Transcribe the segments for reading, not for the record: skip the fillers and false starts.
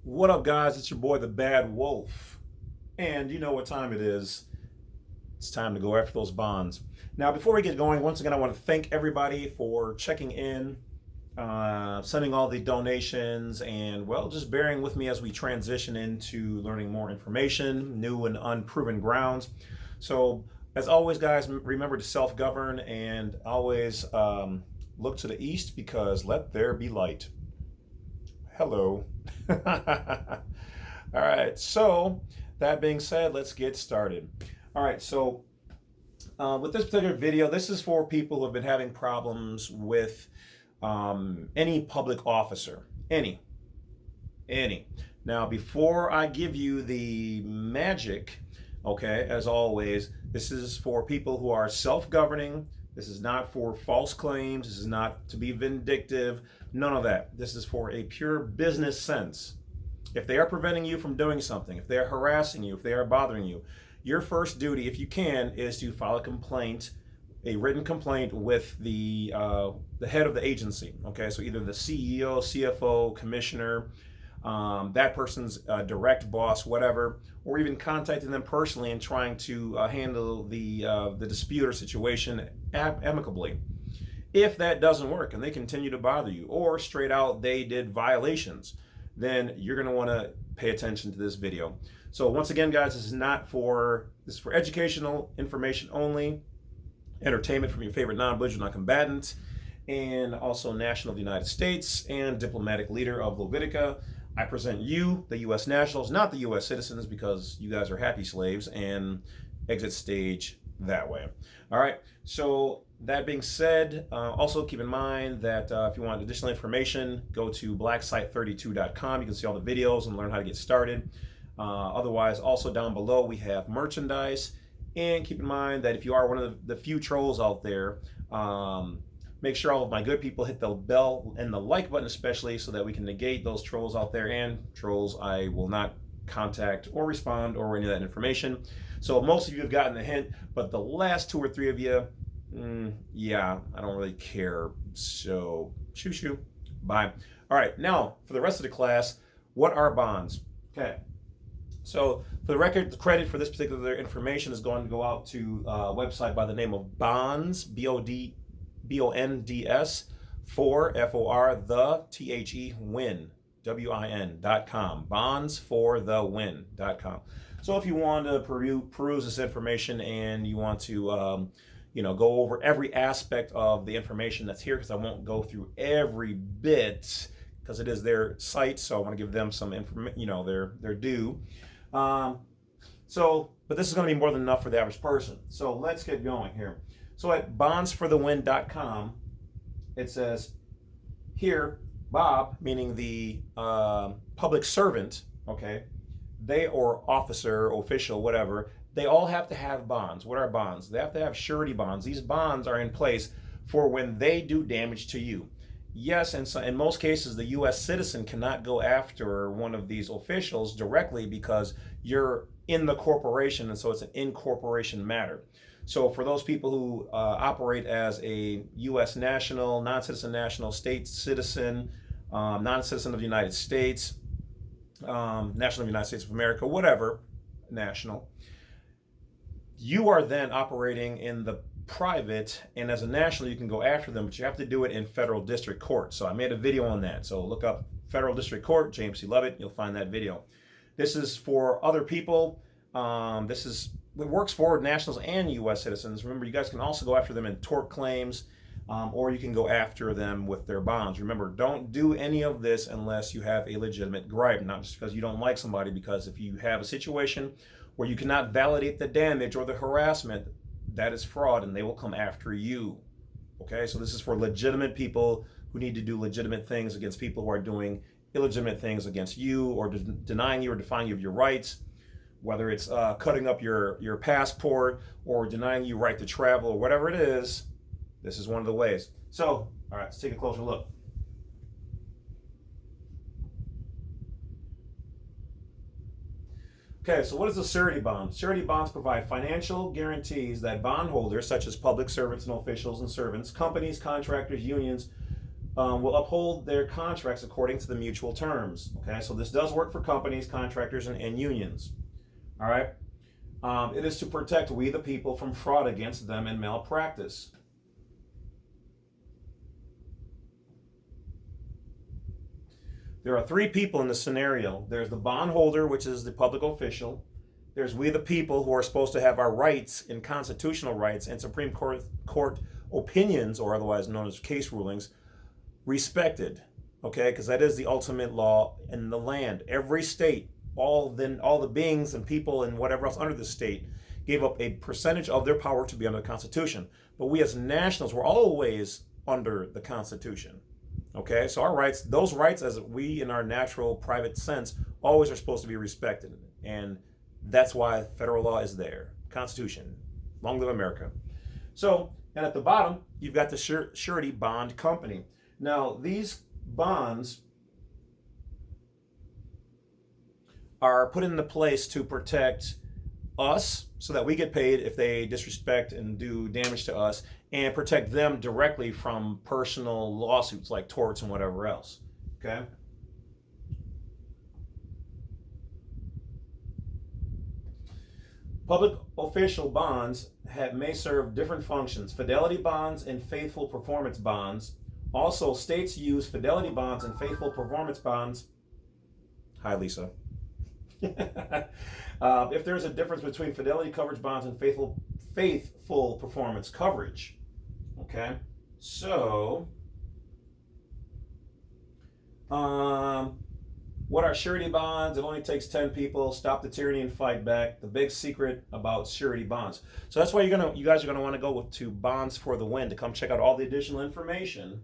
What up, guys? It's your boy, the Badwolf. And you know what time it is. It's time to go after those bonds. Now, before we get going, once again, I want to thank everybody for checking in, sending all the donations, and, well, just bearing with me as we transition into learning more information, new and unproven grounds. So, as always, guys, remember to self-govern and always look to the east because let there be light. Hello. All right, so that being said, let's get started. All right, so with this particular video, this is for people who have been having problems with any public officer, any. Now, before I give you the magic, okay, as always, this is for people who are self-governing. This is not for false claims. This is not to be vindictive. None of that. This is for a pure business sense. If they are preventing you from doing something, if they are harassing you, if they are bothering you, your first duty, if you can, is to file a complaint, a written complaint with the head of the agency. Okay, so either the CEO, CFO, commissioner, that person's direct boss, whatever, or even contacting them personally and trying to handle the dispute or situation amicably. If that doesn't work and they continue to bother you, or straight out they did violations, then you're going to want to pay attention to this video. So once again, guys, this is for educational information only, entertainment from your favorite non-belligerent non-combatant, and also national of the United States and diplomatic leader of Levitica. I present you, the U.S. nationals, not the U.S. citizens, because you guys are happy slaves and exit stage that way. All right, so that being said, also keep in mind that if you want additional information, go to blacksite32.com. You can see all the videos and learn how to get started. Otherwise, also down below, we have merchandise. And keep in mind that if you are one of the few trolls out there, make sure all of my good people hit the bell and the like button especially so that we can negate those trolls out there, and trolls I will not contact or respond or any of that information. So most of you have gotten the hint, but the last 2 or 3 of you, yeah, I don't really care. So shoo, bye. All right, now for the rest of the class, what are bonds? Okay, so for the record, the credit for this particular information is going to go out to a website by the name of Bonds, BONDS, for FOR, the THE, win, WIN.com, bondsforthewin.com. So if you want to peruse this information and you want to go over every aspect of the information that's here, because I won't go through every bit because it is their site, so I want to give them some information, their due. But this is going to be more than enough for the average person. So let's get going here. So at bondsforthewin.com, it says here, Bob, meaning the public servant, okay, they or officer, official, whatever, they all have to have bonds. What are bonds? They have to have surety bonds. These bonds are in place for when they do damage to you. Yes, and so in most cases, the U.S. citizen cannot go after one of these officials directly because you're in the corporation, and so it's an in-corporation matter. So for those people who operate as a U.S. national, non-citizen national, state citizen, non-citizen of the United States, national of the United States of America, whatever, national, you are then operating in the private, and as a national you can go after them, but you have to do it in federal district court. So I made a video on that, so look up federal district court, James C. Lovett, you'll find that video. This is for other people. It works for nationals and U.S. citizens. Remember, you guys can also go after them in tort claims, or you can go after them with their bonds. Remember, don't do any of this unless you have a legitimate gripe, not just because you don't like somebody, because if you have a situation where you cannot validate the damage or the harassment, that is fraud, and they will come after you. Okay, so this is for legitimate people who need to do legitimate things against people who are doing illegitimate things against you, or denying you or defying you of your rights, whether it's cutting up your passport or denying you right to travel or whatever it is. This is one of the ways. So, all right, let's take a closer look. Okay, so what is a surety bond? Surety bonds provide financial guarantees that bondholders, such as public servants and officials and servants, companies, contractors, unions, will uphold their contracts according to the mutual terms. Okay, so this does work for companies, contractors, and unions. All right. It is to protect we the people from fraud against them and malpractice. There are three people in this scenario. There's the bondholder, which is the public official. There's we the people, who are supposed to have our rights and constitutional rights and Supreme Court opinions, or otherwise known as case rulings, respected. Okay, because that is the ultimate law in the land. Every state, all the beings and people and whatever else under the state, gave up a percentage of their power to be under the Constitution. But we as nationals were always under the Constitution. Okay, so our rights, those rights as we in our natural private sense, always are supposed to be respected. And that's why federal law is there. Constitution. Long live America. So, and at the bottom, you've got the surety bond company. Now, these bonds are put into place to protect us so that we get paid if they disrespect and do damage to us, and protect them directly from personal lawsuits like torts and whatever else. Okay? Public official bonds may serve different functions. Fidelity bonds and faithful performance bonds. Also, states use fidelity bonds and faithful performance bonds. Hi, Lisa. If there's a difference between fidelity coverage bonds and faithful performance coverage. Okay, so what are surety bonds? It only takes 10 people. Stop the tyranny and fight back. The big secret about surety bonds. So that's why you guys are gonna want to go to Bonds for the Win to come check out all the additional information.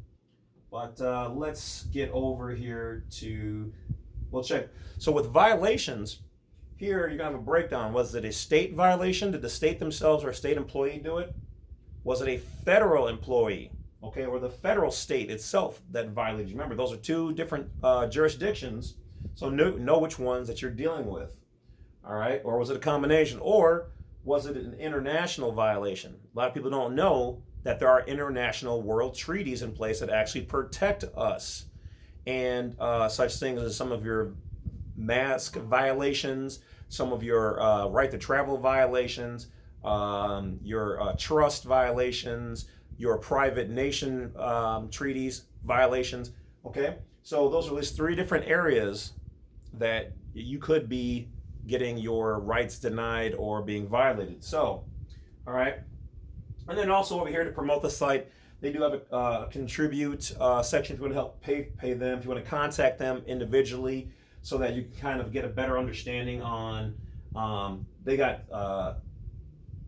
But let's get over here to, we'll check. So with violations, here you're gonna have a breakdown. Was it a state violation? Did the state themselves or a state employee do it? Was it a federal employee? Okay, or the federal state itself that violated? Remember, those are two different jurisdictions. So know which ones that you're dealing with. All right, or was it a combination? Or was it an international violation? A lot of people don't know that there are international world treaties in place that actually protect us. And such things as some of your mask violations, some of your right to travel violations, your trust violations, your private nation treaties violations. Okay, so those are at least three different areas that you could be getting your rights denied or being violated. So, all right. And then also over here to promote the site, they do have a contribute section if you want to help pay them, if you want to contact them individually so that you can kind of get a better understanding on, they got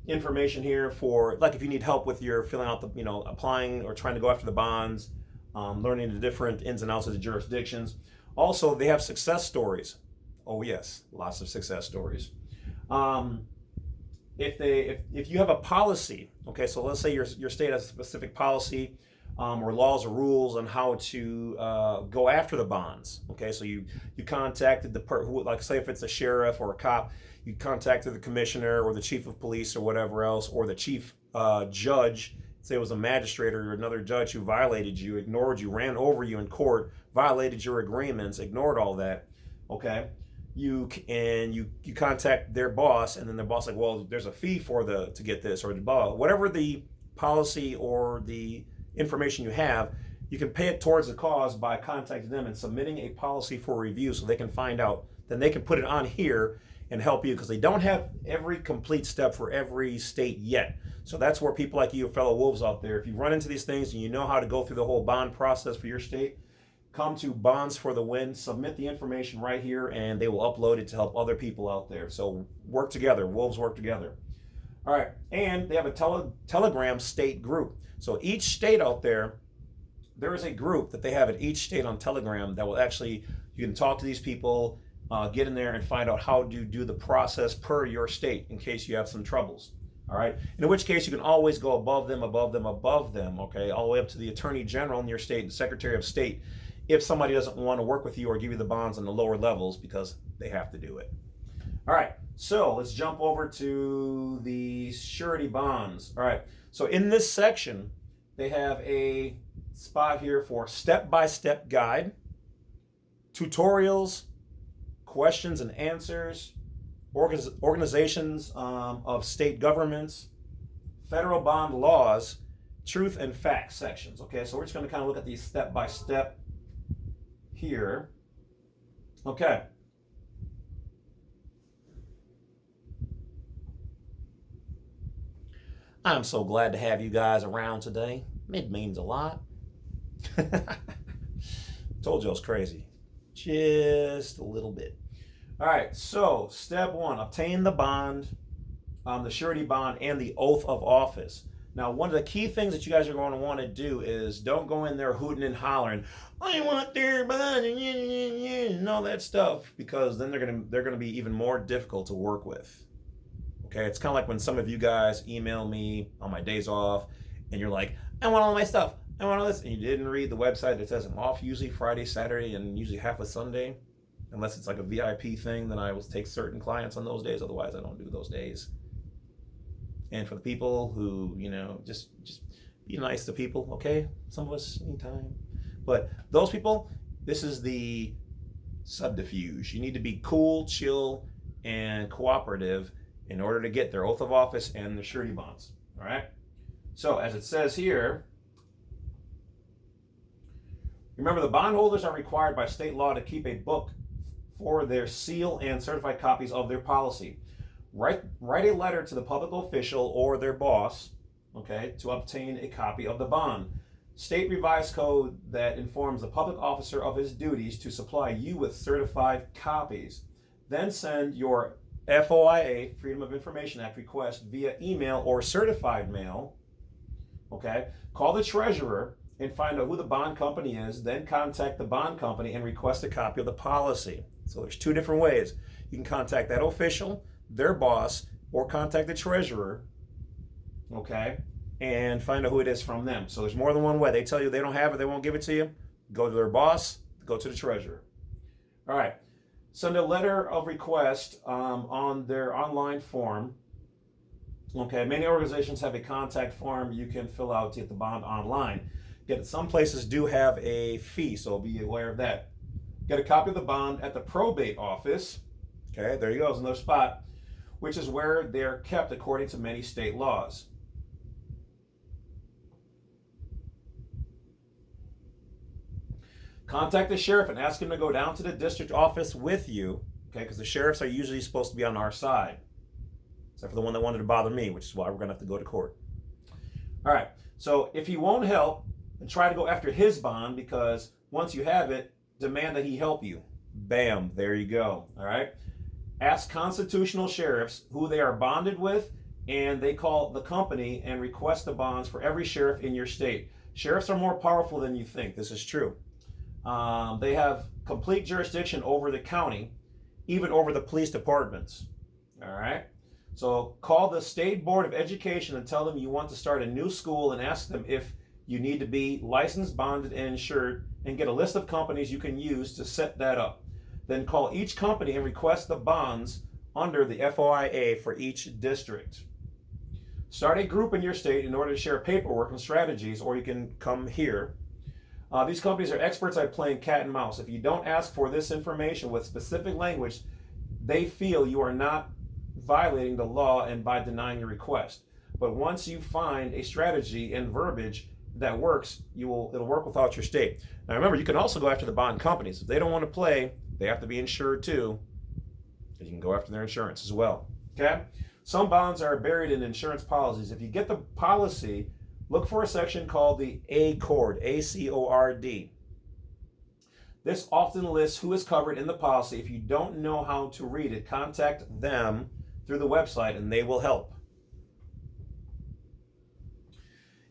information here for, like, if you need help with your filling out the, applying or trying to go after the bonds, learning the different ins and outs of the jurisdictions. Also, they have success stories. Oh yes, lots of success stories. If you have a policy, okay, so let's say your state has a specific policy or laws or rules on how to go after the bonds. Okay, so you contacted like say if it's a sheriff or a cop, you contacted the commissioner or the chief of police or whatever else, or the chief judge. Say it was a magistrate or another judge who violated you, ignored you, ran over you in court, violated your agreements, ignored all that. Okay, you contact their boss, and then the boss like, well, there's a fee to get this, or whatever the policy or the information you have, you can pay it towards the cause by contacting them and submitting a policy for review so they can find out. Then they can put it on here and help you, because they don't have every complete step for every state yet. So that's where people like you, fellow wolves out there, if you run into these things and you know how to go through the whole bond process for your state, come to Bonds for the Win, submit the information right here, and they will upload it to help other people out there. So work together, wolves work together. All right, and they have a Telegram state group. So each state out there is a group that they have at each state on Telegram that will actually, you can talk to these people, get in there and find out how to do the process per your state in case you have some troubles. All right, in which case you can always go above them, okay, all the way up to the Attorney General in your state and Secretary of State if somebody doesn't want to work with you or give you the bonds on the lower levels, because they have to do it. All right, so let's jump over to the surety bonds. All right, so in this section, they have a spot here for step-by-step guide, tutorials, questions and answers, organizations of state governments, federal bond laws, truth and facts sections. Okay, so we're just going to kind of look at these step-by-step here. Okay. I'm so glad to have you guys around today. It means a lot. Told you I was crazy. Just a little bit. All right, so step one, obtain the bond, the surety bond, and the oath of office. Now, one of the key things that you guys are going to want to do is don't go in there hooting and hollering, I want their bond and all that stuff, because then they're gonna be even more difficult to work with. Okay, it's kind of like when some of you guys email me on my days off, and you're like, I want all my stuff, I want all this, and you didn't read the website that says I'm off usually Friday, Saturday, and usually half of Sunday. Unless it's like a VIP thing, then I will take certain clients on those days. Otherwise, I don't do those days. And for the people who, just be nice to people, okay? Some of us need time. But those people, this is the subterfuge. You need to be cool, chill, and cooperative in order to get their oath of office and the surety bonds, all right? So as it says here, remember the bondholders are required by state law to keep a book for their seal and certified copies of their policy. Write a letter to the public official or their boss, okay, to obtain a copy of the bond. State revised code that informs the public officer of his duties to supply you with certified copies. Then send your FOIA, Freedom of Information Act request via email or certified mail, okay? Call the treasurer and find out who the bond company is, then contact the bond company and request a copy of the policy. So there's two different ways. You can contact that official, their boss, or contact the treasurer, okay, and find out who it is from them. So there's more than one way. They tell you they don't have it, they won't give it to you. Go to their boss, go to the treasurer. All right, send a letter of request on their online form. Okay, many organizations have a contact form you can fill out to get the bond online. Some places do have a fee, so be aware of that. Get a copy of the bond at the probate office. Okay, there you go, it's another spot, which is where they're kept according to many state laws. Contact the sheriff and ask him to go down to the district office with you, okay, because the sheriffs are usually supposed to be on our side, except for the one that wanted to bother me, which is why we're going to have to go to court. All right, so if he won't help, and try to go after his bond, because once you have it, demand that he help you. Bam, there you go. All right. Ask constitutional sheriffs who they are bonded with, and they call the company and request the bonds for every sheriff in your state. Sheriffs are more powerful than you think. This is true. They have complete jurisdiction over the county, even over the police departments. All right. So call the State Board of Education and tell them you want to start a new school, and ask them if you need to be licensed, bonded, and insured, and get a list of companies you can use to set that up. Then call each company and request the bonds under the FOIA for each district. Start a group in your state in order to share paperwork and strategies, or you can come here. These companies are experts at playing cat and mouse. If you don't ask for this information with specific language, they feel you are not violating the law and by denying your request. But once you find a strategy and verbiage that works, it'll work without your state. Now remember, you can also go after the bond companies. If they don't want to play, they have to be insured too. And you can go after their insurance as well. Okay? Some bonds are buried in insurance policies. If you get the policy, look for a section called the ACORD, A-C-O-R-D. This often lists who is covered in the policy. If you don't know how to read it, contact them through the website and they will help.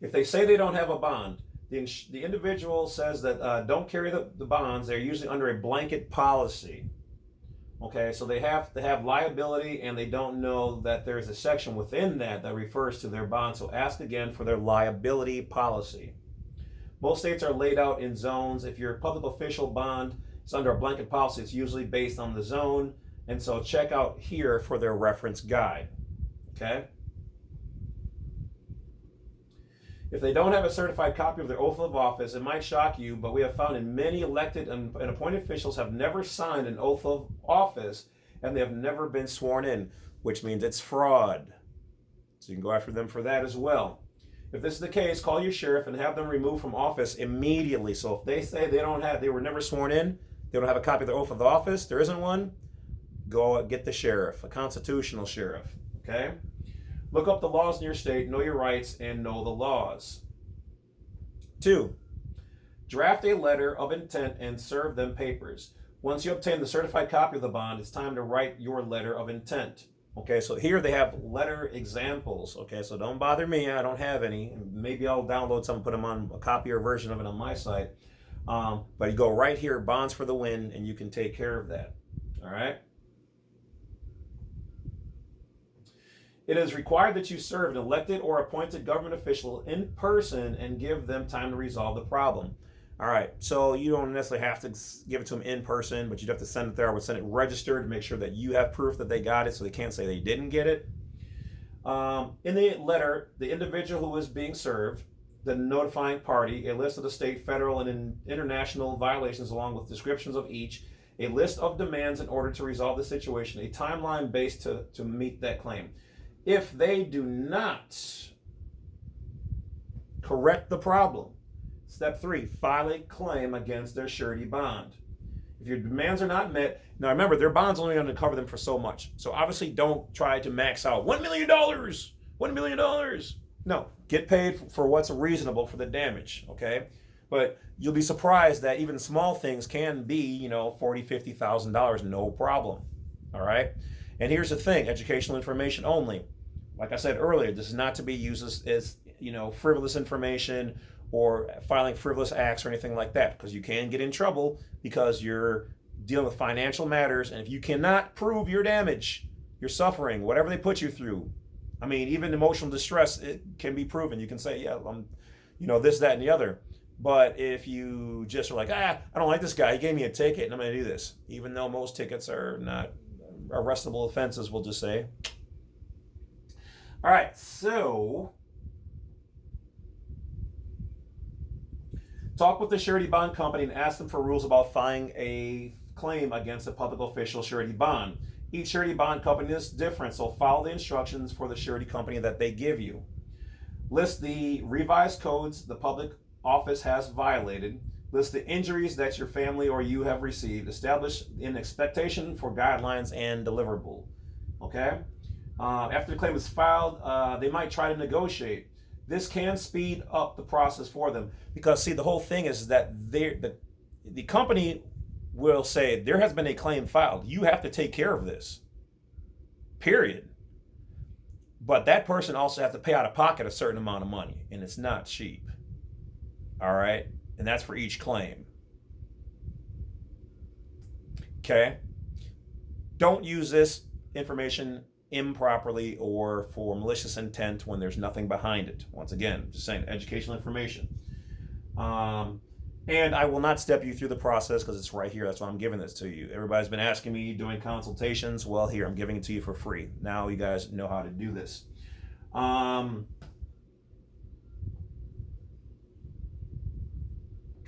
If they say they don't have a bond, the individual says that don't carry the bonds. They're usually under a blanket policy. Okay, so they have to have liability, and they don't know that there's a section within that refers to their bond. So ask again for their liability policy. Most states are laid out in zones. If your public official bond is under a blanket policy, it's usually based on the zone. And so check out here for their reference guide. Okay? If they don't have a certified copy of their oath of office, it might shock you, but we have found in many elected and appointed officials have never signed an oath of office, and they have never been sworn in, which means it's fraud. So you can go after them for that as well. If this is the case, call your sheriff and have them removed from office immediately. So if they say they were never sworn in, they don't have a copy of their oath of office, there isn't one, go get the sheriff, a constitutional sheriff, okay? Look up the laws in your state, know your rights, and know the laws. 2, draft a letter of intent and serve them papers. Once you obtain the certified copy of the bond, it's time to write your letter of intent. Okay, so here they have letter examples. Okay, so don't bother me, I don't have any. Maybe I'll download some and put them on a copy or version of it on my site. But you go right here, bonds for the win, and you can take care of that. All right. It is required that you serve an elected or appointed government official in person and give them time to resolve the problem. All right, so you don't necessarily have to give it to them in person, but you'd have to send it there. I would send it registered to make sure that you have proof that they got it so they can't say they didn't get it. In the letter, the individual who is being served, the notifying party, a list of the state, federal, and international violations along with descriptions of each, a list of demands in order to resolve the situation, a timeline based to meet that claim. If they do not correct the problem, step 3, file a claim against their surety bond. If your demands are not met, now remember, their bond's only going to cover them for so much. So obviously don't try to max out $1 million, $1 million. No, get paid for what's reasonable for the damage, okay? But you'll be surprised that even small things can be, $40,000, $50,000, no problem, all right? And here's the thing, educational information only. Like I said earlier, this is not to be used as frivolous information or filing frivolous acts or anything like that, because you can get in trouble because you're dealing with financial matters, and if you cannot prove your damage, your suffering, whatever they put you through, I mean, even emotional distress, it can be proven. You can say, yeah, this, that, and the other. But if you just are like, I don't like this guy, he gave me a ticket, and I'm going to do this, even though most tickets are not arrestable offenses, we'll just say. All right, so talk with the surety bond company and ask them for rules about filing a claim against a public official surety bond. Each surety bond company is different, so follow the instructions for the surety company that they give you. List the revised codes the public office has violated. List the injuries that your family or you have received. Establish an expectation for guidelines and deliverable. Okay? After the claim is filed, they might try to negotiate. This can speed up the process for them because, see, the whole thing is that the company will say there has been a claim filed. You have to take care of this, period. But that person also has to pay out of pocket a certain amount of money, and it's not cheap. All right? And that's for each claim. Okay? Don't use this information improperly or for malicious intent when there's nothing behind it. Once again, just saying, educational information. And I will not step you through the process because it's right here. That's why I'm giving this to you. Everybody's been asking me doing consultations. Well, here, I'm giving it to you for free. Now you guys know how to do this.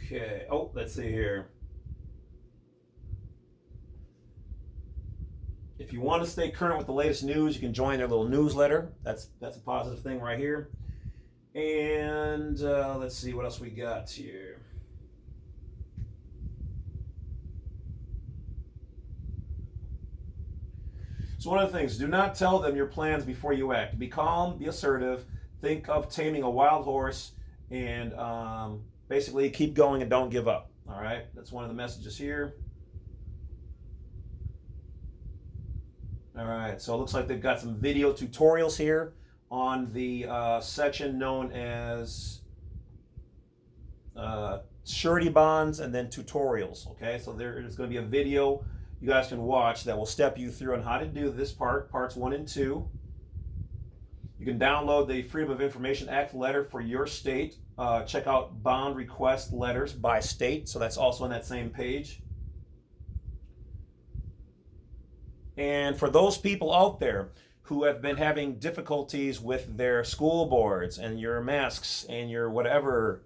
Okay. Oh, let's see here. If you want to stay current with the latest news, you can join their little newsletter. That's a positive thing right here. And let's see what else we got here. So one of the things, do not tell them your plans before you act. Be calm, be assertive, think of taming a wild horse, and basically keep going and don't give up. All right, that's one of the messages here. All right, so it looks like they've got some video tutorials here on the section known as surety bonds and then tutorials. Okay, so there's going to be a video you guys can watch that will step you through on how to do this parts 1 and 2. You can download the Freedom of Information Act letter for your state. Check out bond request letters by state, so that's also on that same page. And for those people out there who have been having difficulties with their school boards and your masks and your whatever,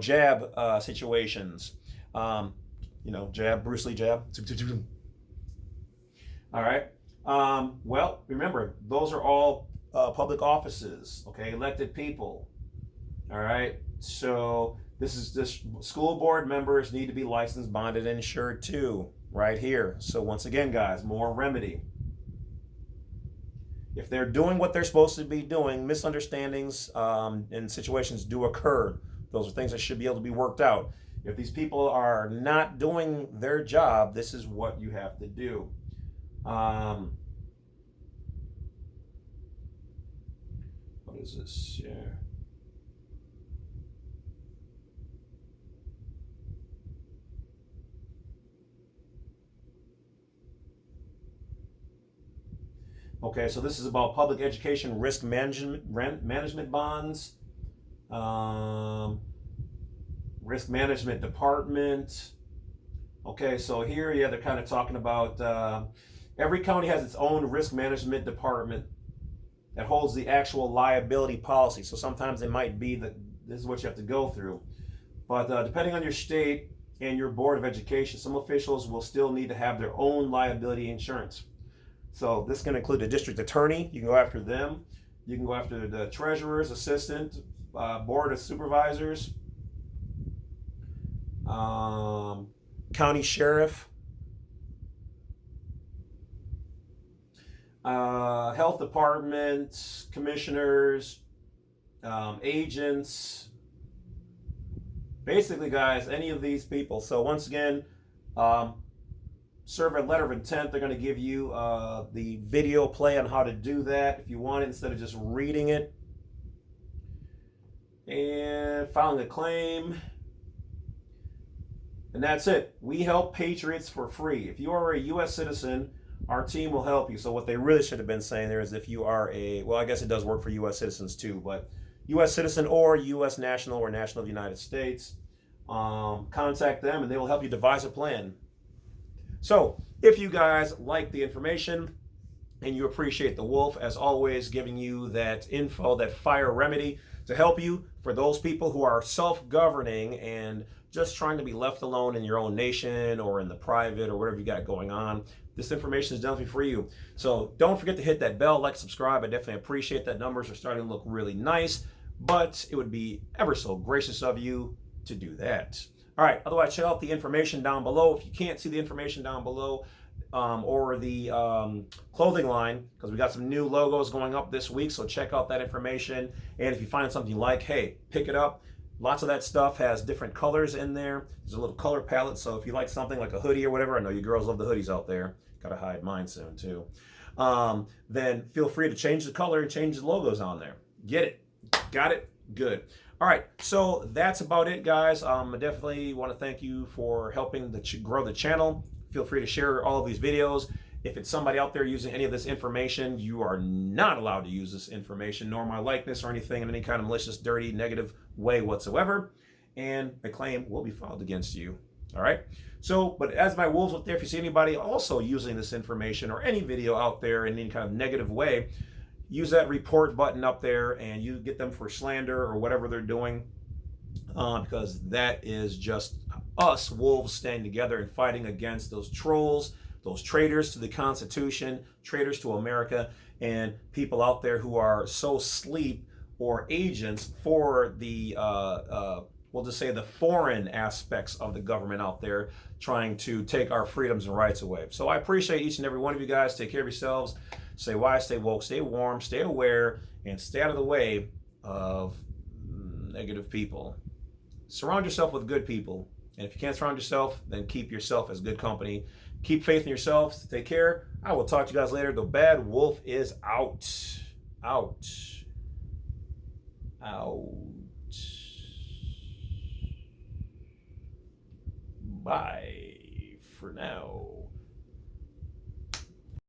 jab situations. Jab, Bruce Lee jab. All right. Well, remember, those are all public offices, okay, elected people. All right. So this school board members need to be licensed, bonded, and insured too, right here. So once again, guys, more remedy. If they're doing what they're supposed to be doing, misunderstandings and situations do occur. Those are things that should be able to be worked out. If these people are not doing their job, this is what you have to do. What is this? Yeah. Okay, so this is about public education risk management bonds, risk management department. Okay, so here, yeah, they're kind of talking about every county has its own risk management department that holds the actual liability policy. So sometimes it might be that this is what you have to go through. But depending on your state and your board of education, some officials will still need to have their own liability insurance. So this can include the district attorney. You can go after them. You can go after the treasurer's assistant, board of supervisors, county sheriff, health department, commissioners, agents. Basically, guys, any of these people. So once again, serve a letter of intent. They're going to give you the video play on how to do that if you want it instead of just reading it. And filing a claim. And that's it. We help patriots for free. If you are a U.S. citizen, our team will help you. So what they really should have been saying there is if you are well, I guess it does work for U.S. citizens too, but U.S. citizen or U.S. national or national of the United States, contact them and they will help you devise a plan. So if you guys like the information and you appreciate the Wolf, as always, giving you that info, that fire remedy to help you for those people who are self-governing and just trying to be left alone in your own nation or in the private or whatever you got going on, this information is definitely for you. So don't forget to hit that bell, like, subscribe. I definitely appreciate that. Numbers are starting to look really nice, but it would be ever so gracious of you to do that. All right, otherwise, check out the information down below. If you can't see the information down below or the clothing line, because we got some new logos going up this week, so check out that information. And if you find something you like, hey, pick it up. Lots of that stuff has different colors in there. There's a little color palette, so if you like something like a hoodie or whatever, I know you girls love the hoodies out there. Gotta hide mine soon, too. Then feel free to change the color and change the logos on there. Get it? Got it? Good. All right, so that's about it, guys. I definitely want to thank you for helping to grow the channel. Feel free to share all of these videos. If it's somebody out there using any of this information, you are not allowed to use this information, nor my likeness or anything in any kind of malicious, dirty, negative way whatsoever. And a claim will be filed against you. All right? So, but as my wolves out there, if you see anybody also using this information or any video out there in any kind of negative way, use that report button up there and you get them for slander or whatever they're doing, because that is just us wolves standing together and fighting against those trolls, those traitors to the Constitution, traitors to America, and people out there who are so sleep or agents for the, we'll just say the foreign aspects of the government out there trying to take our freedoms and rights away. So I appreciate each and every one of you guys. Take care of yourselves. Stay wise, stay woke, stay warm, stay aware, and stay out of the way of negative people. Surround yourself with good people. And if you can't surround yourself, then keep yourself as good company. Keep faith in yourselves. Take care. I will talk to you guys later. The Bad Wolf is out. Out. Out. Bye for now.